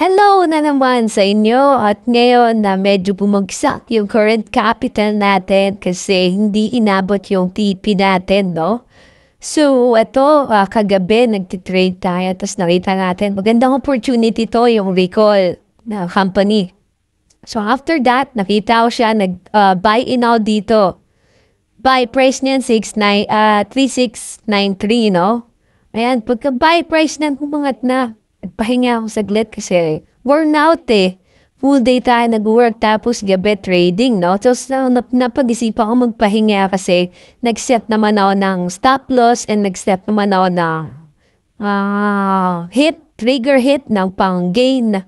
Hello na naman sa inyo at ngayon na medyo bumagsak yung current capital natin kasi hindi inabot yung TP natin, no? So, ito, kagabi nagtitrade tayo tapos nakita natin magandang opportunity to yung recall na company. So, after that, nakita ko siya nag-buy in out dito. Buy price niyan 3693, no? Ayan, pagka-buy price niyan, humangat na. Nagpahinga ako saglit kasi worn out eh. Full day tayo nag-work tapos gabi trading, no? So, napag-isipan ko magpahinga kasi nag-set naman ako ng stop loss and nag-set naman ako ng trigger hit ng pang-gain.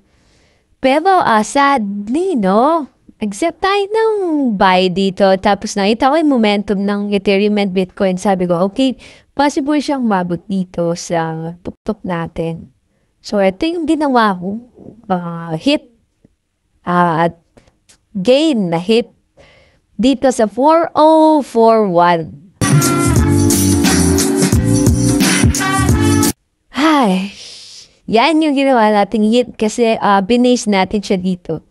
Pero sadly, no? Accept tayo ng buy dito. Tapos nakita ko yung momentum ng Ethereum and Bitcoin. Sabi ko, okay, possible siyang mabot dito sa tuktok natin. So, ito yung ginawa ko. Hit at gain na hit dito sa 4041. Ay, yan yung ginawa nating hit kasi binase natin siya dito.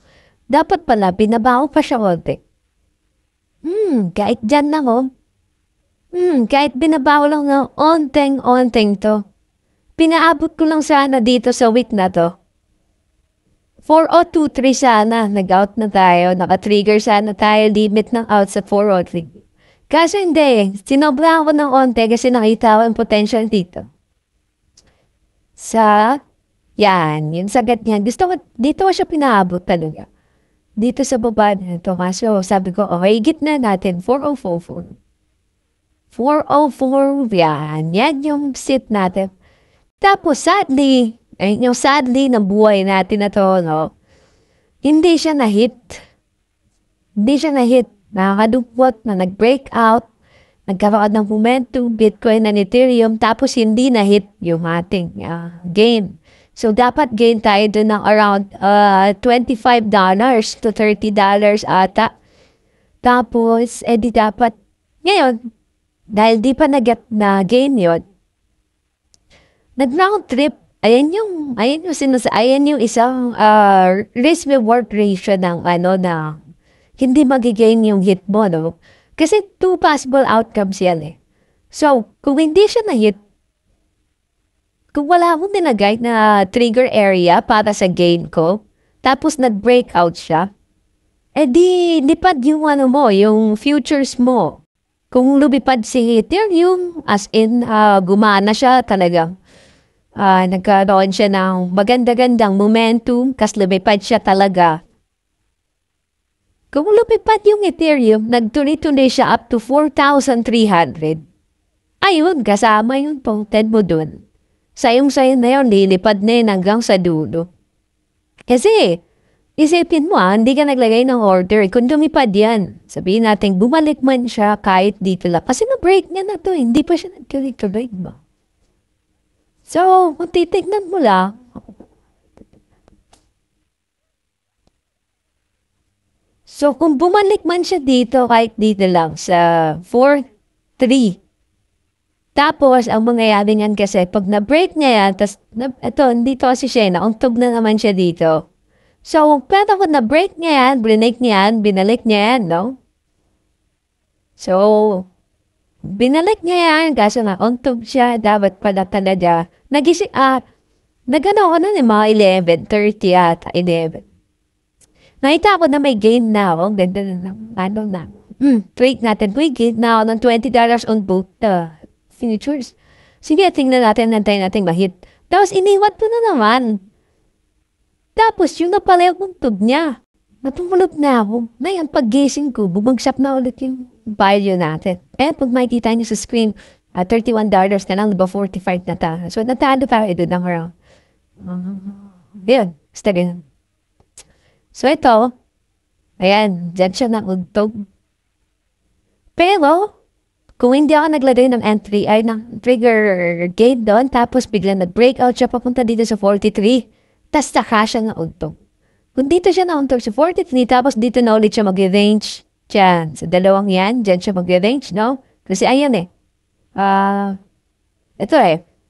Dapat pala, binabaw pa siya konti. Kahit dyan lang kahit binabaw lang ng onteng-onteng to. Pinaabot ko lang sana dito sa week na to. 4023 sana, nag-out na tayo, naka-trigger sana tayo, limit ng out sa 403. Kaso hindi, sinobra ako ng onte kasi nakita ko ang potential dito. Yung sagat niyan, dito ko siya pinaabot talaga. Dito sa baba na ito, kaso sabi ko, okay, gitna natin, 4044. 404, yan yung sit natin. Tapos sadly, ng buhay natin na to, no? Hindi siya na-hit. Nakakadupot na nag-break out, nagkaroon ng momentum, Bitcoin and Ethereum, tapos hindi na-hit yung ating gain. So, dapat gain tayo dun ng around $25 to $30 ata. Tapos, di dapat, ngayon, dahil di pa na gain yun, nag-round trip, ayan yung isang risk-reward ratio ng na hindi magigain yung hit mo, no? Kasi two possible outcomes yan eh. So, kung hindi siya na-hit, kung wala akong nilagay na trigger area para sa gain ko, tapos nag-breakout siya, di lipad yung yung futures mo. Kung lumipad si Ethereum, as in, gumana siya talagang. Nagkaroon siya ng maganda-gandang momentum, kas lumipad siya talaga. Kung lumipad yung Ethereum, nagtuloy-tuloy siya up to 4,300. Ayun, kasama yung total mo dun. Sayong-sayo na yun, lilipad na yun hanggang sa dulo. Kasi, isipin mo hindi ka naglagay ng order. Kung lumipad yan, sabihin natin, bumalik man siya kahit dito lang. Kasi na-break niya na to, hindi pa siya nagtuloy-tuloy ba? So, kung titignan mo lang, so kung bumalik man siya dito, kahit dito lang, sa 4-3, tapos, ang mangyayari niyan kasi, pag na-break niya yan, tapos, dito kasi siya, nauntog na naman siya dito. So, pero kung na-break niya yan, binalik niya yan, no? So, binalik niya yan, kaso nauntog siya, dapat pala talaga, nagano ko na mga 11:30 at 11. Nakita ko na may gain na ako, ganda na, trade natin, may gain na ako ng $20 on both futures. Sige, tingnan natin, nantayin natin mahit. Tapos, iniwan ko na naman. Tapos, yung napala yung tug niya. Natulog na ako. Ngayon, pag-gising ko, bumagsak na ulit yung value natin. Pag makikita niyo sa screen, $31 na lang, diba 45 na tayo. So, natalo tayo doon ng around. Yun, steady. So, ito, ayan, dyan siya naugtog. Pero, kung hindi ako naglagay ng entry, ay ng trigger gate doon, tapos bigla nag-breakout siya papunta dito sa 43, tas saka siya nauntog. Kung dito siya nauntog sa 43, tapos dito na ulit siya mag-range, dyan, sa dalawang yan, dyan siya mag-range, no? Kasi ayan ito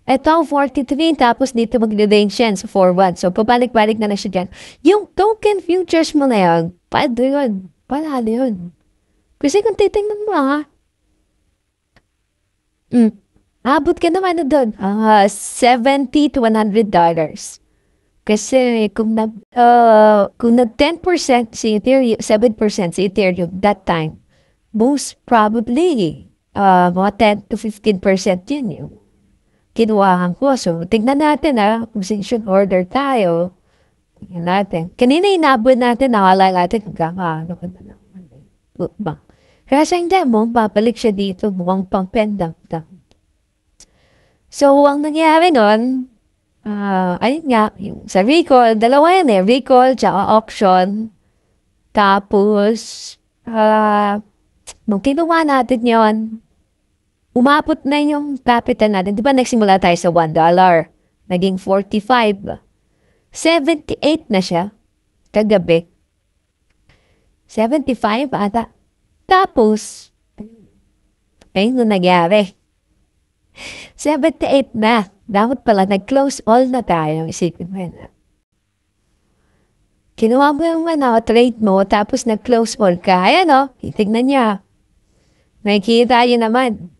Ito, 43, tapos dito mag-range yan sa 4-1. So, pabalik-balik na siya dyan. Yung token futures mo na yun, paano yun? Panalo yun. Kasi kung titingnan mo, abot ka naman na doon. $70 to $100. Kasi kung nag 10% si Ethereum, 7% si Ethereum that time, most probably, mga 10 to 15% yun yung kinuwahan ko. So, tignan natin position order tayo. Tignan natin. Kanina inabot natin, nakala natin hanggang ano ka na naman. Kasi hindi mo, babalik siya dito, mukhang pang pendant. So, ang nangyari nun, ayun nga, yung sa recall, dalawa yan recall, tsaka auction. Tapos, nung kinuha natin yon, umabot na yung capital natin. Di ba nagsimula tayo sa $1? Naging 45. 78 na siya. Kagabi. 75 ata. Tapos, ayun nung nangyari. 78 na. Dapat pala, nag-close all na tayo. Isipin mo yun. Kinuha mo yung trade mo, tapos nag-close all ka. Ayan itignan niya. Nakikita yun naman.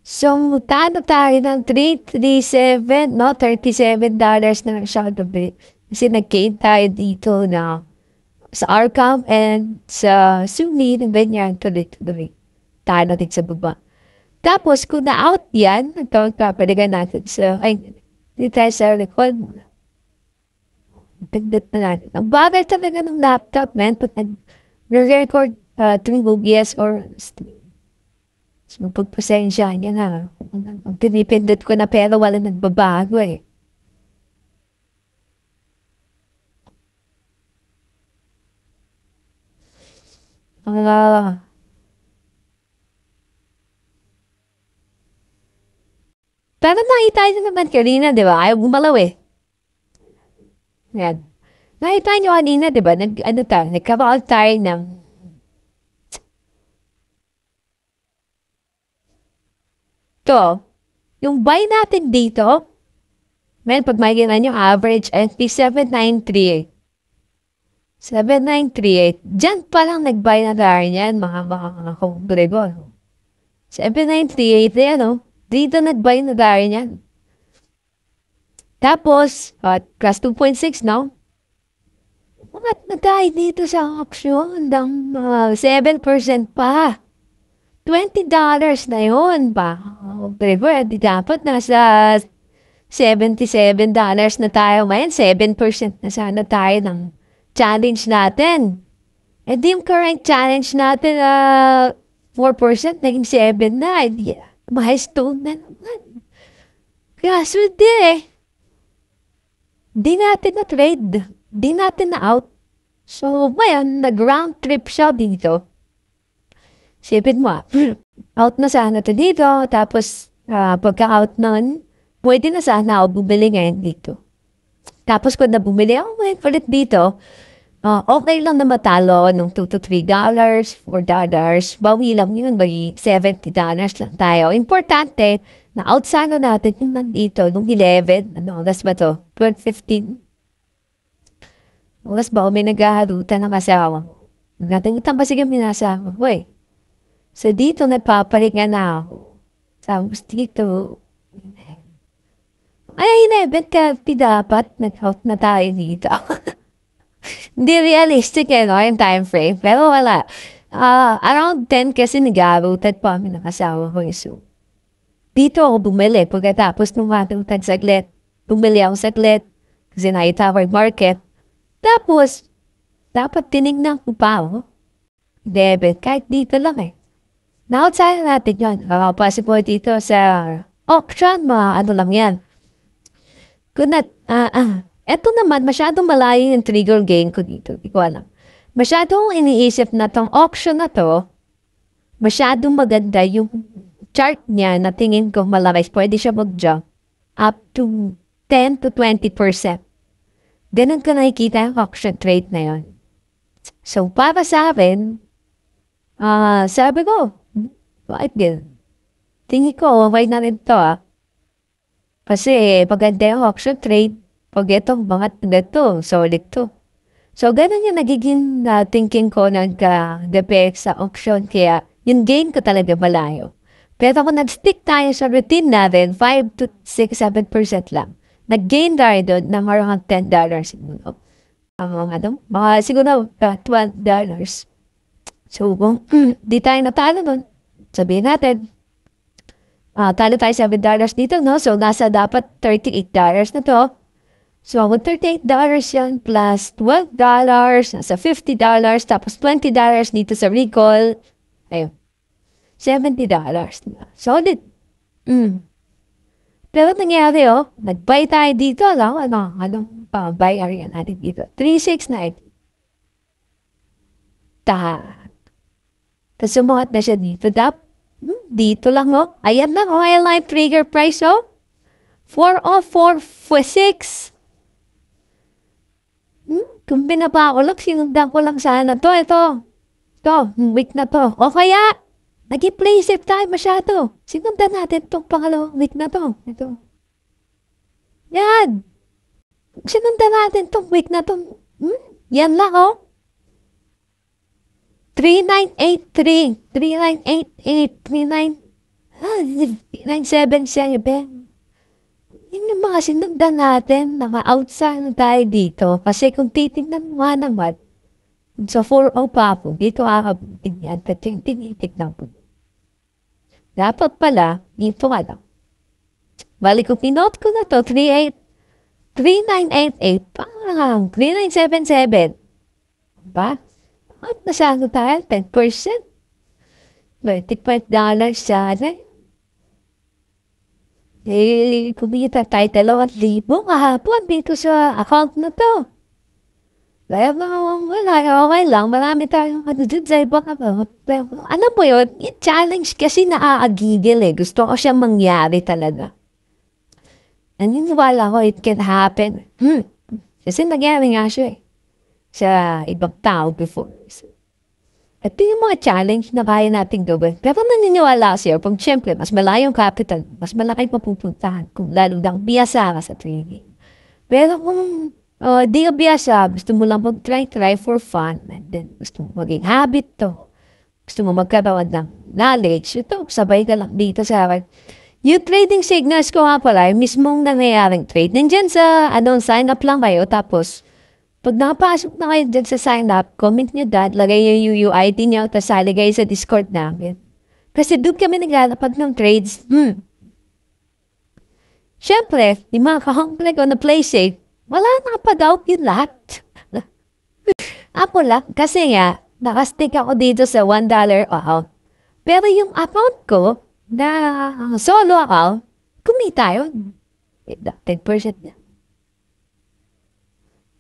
So, tano tayo ng 337, $37 na lang siya gabi. Kasi nag-gain tayo dito na sa Arkham and sa Suni, and then yan, tuloy-tuloy. Tayo natin sa baba. Tapos, kung na-out yan, ito, kapaligan natin sa, hindi tayo sa record. Tignan na natin. Ang bagay talaga ng laptop, man, pag nag-record 3 OBS or stream. So, pagpasensya niya na. Ang pinipindot ko na pero wala nagbabago Pero nakita niyo naman kanina, di ba? Ayaw gumalaw Yan. Nakita niyo kanina, di ba? Nagkaroon tayo ng yung buy natin dito, pag makikita nyo, average NP 7,938. 7,938. Diyan pa lang nag-buy na tayo niyan, mga kongregor. 7,938, dito nag-buy na tayo niyan. Tapos, class 2.6, Umat na tayo dito sa auction ng 7% pa. $20 na yun pa. Di dapat nasa $77 na tayo ngayon. 7% na sana tayo ng challenge natin. Di yung current challenge natin 4%, naging 7 na. Milestone na naman. Kaya swerte di natin na-trade. Di natin na-out. So, ngayon, nag-round trip siya dito. Sipin mo, out na sana ito dito, tapos pagka-out nun, pwede na sana ako bumili ngayon dito. Tapos kung nabumili ako ngayon palit dito, okay lang na matalo ng $2 to $3, $4, bawi lang yun, may $70 lang tayo. Importante, na out sana natin yung nandito, nung 11, oras ba to? 12:15. Oras ba, may naghaharutan ng asawa. Naghaharutan ba sige minasama? Uy, so dito nagpapalinga na ako. Tapos dito, ay, 11 ka, dapat nag-out na tayo dito. Hindi realistic yung time frame. Pero wala. Around 10 kasi nag-aarutan pa kami ng asawa ko. So, dito ako bumili. Pagkatapos nung matutan saglit, bumili ako saglit. Kasi nakita ko yung market. Tapos, dapat tinignan ko pa ako. Debit, kahit dito lang Na-outside natin yun. Possible dito sa auction, mga ano lang yan. Eto naman, masyadong malayo yung trigger gain ko dito. Hindi ko alam. Masyadong iniisip na tong auction na to, masyadong maganda yung chart niya na tingin ko malaki. Pwede siya mag-jump up to 10 to 20%. Ganun ka nakikita yung auction trade na yun. So, para sa akin, sabi ko, bakit ganun? Tingin ko, okay na rin to Kasi maganda yung option trade. Pag itong mga ito, solid to. So, ganun yung nagiging thinking ko nag-depend sa option. Kaya, yung gain ko talaga malayo. Pero kung nag-stick tayo sa routine natin, 5 to 6, 7% lang. Nag-gain tayo doon ng around $10 siguro. Mga siguro $12. So, kung di tayo natalo doon, sabihin natin, talo tayo $7 dito, no? So, nasa dapat $38 na to. So, kung $38 yan plus $12, nasa $50, tapos $20 dito sa recall, ayun, $70. Solid. Pero nangyari, nag-buy tayo dito, anong pa-buy area natin dito? 369. Tapos sumungat na siya dito. Dito lang, ayan lang, highlight trigger price, 40446. Kung binaba ko lang, sinundan ko lang sana ito, week na to. O kaya, nag-play safe tayo masyado. Sinundan natin itong pangalawang week na to. Ito. Yan. Sinundan natin itong week na to. Yan lang, 3983, 3988, 3977. Yun yung mga sinundan natin, naka-outside na tayo dito. Kasi kung titignan mo nga naman, sa 4-0 pa po, dito kakabutin yan. Pero yung tinitignan po. Dapat pala, dito nga lang. Balik ko, pinote ko na to, 3988, parang 3977. Diba? At nasano tayo, 10%. $25 sana. Kumita tayo 2,000 kahapon dito sa account na to. Kaya wala, okay lang. Marami tayong dun sa ibang alam mo yun, yung challenge kasi naaagigil Gusto ko siya mangyari talaga. Naniniwala ko it can happen. Kasi nangyari nga siya sa ibang tao before. Ito yung mga challenge na kaya natin gawin. Pero naniniwala siya, pag siyempre, mas malayong capital, mas malaki mapupuntahan kung lalo lang biyasa ka sa trading. Pero kung di ka biyasa, gusto mo lang mag-try for fun, and then gusto mo maging habit to, gusto mo magkaroon ng knowledge, ito, sabay ka lang dito sa akin. Yung trading signals ko nga pala, yung mismong nangyayaring trade. Nandiyan sa, sign up lang kayo, tapos, pag nakapasok na kayo dyan sa sign up, comment nyo dyan, lagay yung UUID nyo, tapos saligay sa Discord namin. Kasi doon kami naglalapag ng trades. Siyempre, yung mga kahongkle ko na play safe, wala nakapag-out yun lahat. Ako lang, kasi nga, nakastick ako dito sa $1 account. Pero yung account ko, na solo account, kumita yun. 10% na.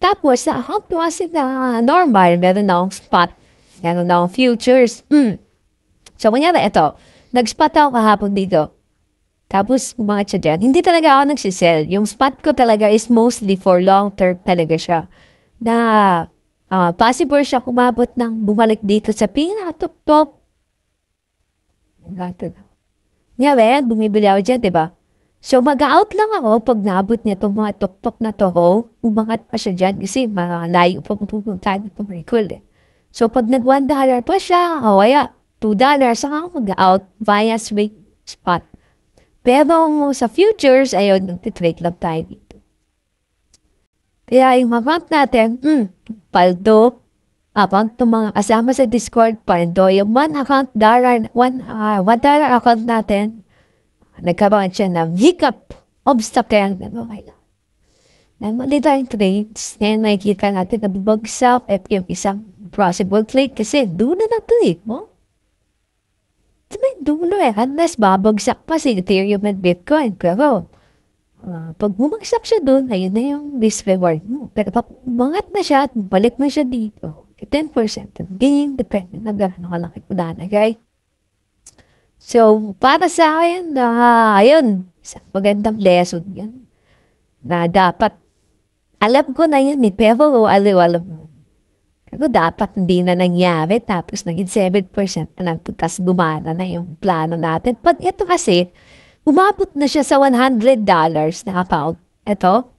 Tapos, sa account ko kasi na normal, meron na akong spot, meron na akong futures. So, kunyari, ito, nag-spot ako kahapon dito. Tapos, mga siya dyan, hindi talaga ako nagsisell. Yung spot ko talaga is mostly for long-term talaga siya. Na, possible siya kumabot ng bumalik dito sa pinaka-top-top. Ngayon, bumibili ako dyan, diba? So, mag-out lang ako pag naabot niya itong mga top-top na to, umangat pa siya dyan kasi malayo pa pupunta na itong recall So, pag nag $1 pa siya, kaya $2, saka ako mag-out via swing spot. Pero sa futures, ayun, nag-trade lang tayo dito. Kaya yung account natin, paldo, account ng mga kasama sa Discord, paldo, yung one dollar account natin, nagkaroon siya ng hiccup, obstacle, okay lang. Mali tayong trades, ngayon makikita natin na bubagsak at yung isang possible trade kasi doon na trade mo. May dulo unless babagsak pa si Ethereum and Bitcoin. Pero, pag bumagsak siya doon, ayun na yung risk reward mo. Pero pag umangat na siya at balik mo siya dito, 10% gain, depende na gano'n kalaki ko okay? So, para sa akin, ayun, isang magandang lesson yan. Na dapat, alam ko na yun pero alam mo. Pero dapat hindi na nangyari, tapos naging 7% na lang, tapos gumana na yung plano natin. Pag ito kasi, umabot na siya sa $100 na account. Ito,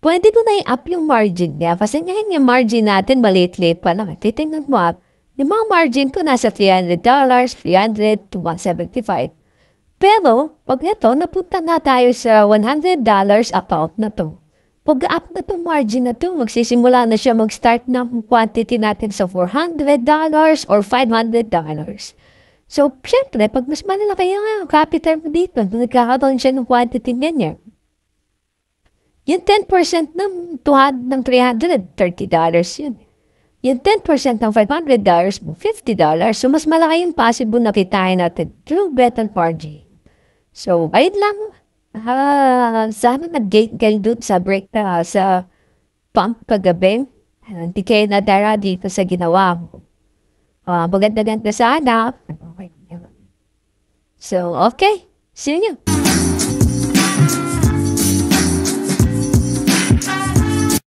pwede mo na i-up yung margin niya. Kasi ngayon yung margin natin, maliit-liit pa naman. Titingnan mo up. Yung mga margin ko nasa $300, 300 to 175. Pero, pag ito, napunta na tayo sa $100 account na to. Pag-up na itong margin na to, magsisimula na siya mag-start ng quantity natin sa $400 or $500. So, syempre, pag mas malalaki yung capital mo dito, nagkakaroon siya ng quantity niya. Yung 10% ng $330 yun. Yung 10% ng $500 mo, $50. So, mas malaki yung possible na kitain natin through bet and margin. So, ayun lang. Sana nag-gate kayo doon sa break na sa pump kagabi. Hindi kayo nadara dito sa ginawa mo. Maganda-ganda sana. So, okay. See you.